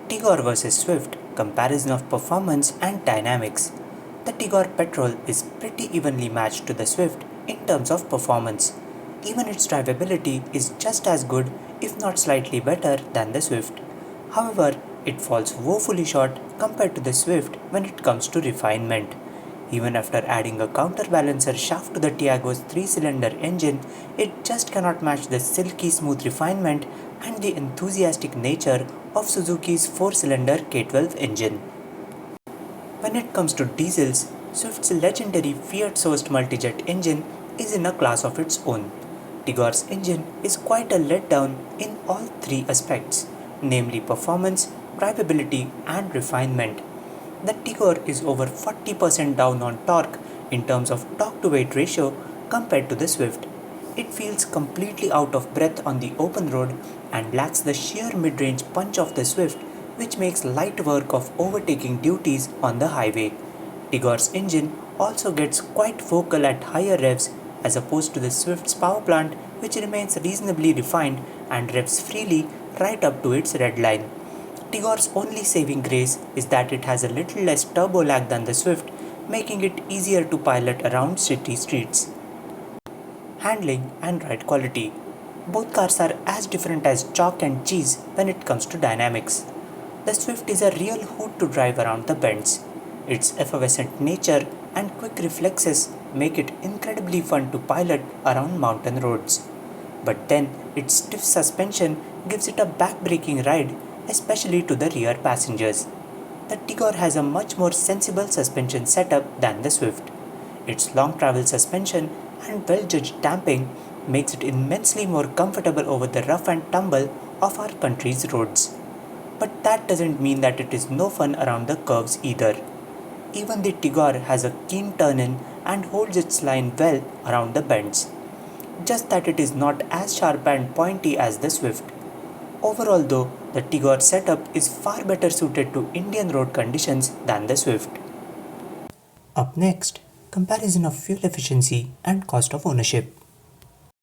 Tigor vs Swift comparison of performance and dynamics. The Tigor petrol is pretty evenly matched to the Swift in terms of performance. Even its drivability is just as good, if not slightly better, than the Swift. However, it falls woefully short compared to the Swift when it comes to refinement. Even after adding a counterbalancer shaft to the Tiago's 3-cylinder engine, it just cannot match the silky smooth refinement and the enthusiastic nature of Suzuki's 4-cylinder K12 engine. When it comes to diesels, Swift's legendary Fiat-sourced multijet engine is in a class of its own. Tigor's engine is quite a letdown in all three aspects, namely performance, drivability and refinement. The Tigor is over 40% down on torque in terms of torque-to-weight ratio compared to the Swift. It feels completely out of breath on the open road and lacks the sheer mid-range punch of the Swift, which makes light work of overtaking duties on the highway. Tigor's engine also gets quite vocal at higher revs as opposed to the Swift's power plant, which remains reasonably refined and revs freely right up to its red line. Tigor's only saving grace is that it has a little less turbo lag than the Swift, making it easier to pilot around city streets. Handling and ride quality. Both cars are as different as chalk and cheese when it comes to dynamics. The Swift is a real hoot to drive around the bends. Its effervescent nature and quick reflexes make it incredibly fun to pilot around mountain roads. But then its stiff suspension gives it a back-breaking ride, especially to the rear passengers. The Tigor has a much more sensible suspension setup than the Swift. Its long travel suspension and well-judged damping makes it immensely more comfortable over the rough and tumble of our country's roads. But that doesn't mean that it is no fun around the curves either. Even the Tigor has a keen turn-in and holds its line well around the bends. Just that it is not as sharp and pointy as the Swift. Overall though, the Tigor setup is far better suited to Indian road conditions than the Swift. Up next, comparison of fuel efficiency and cost of ownership.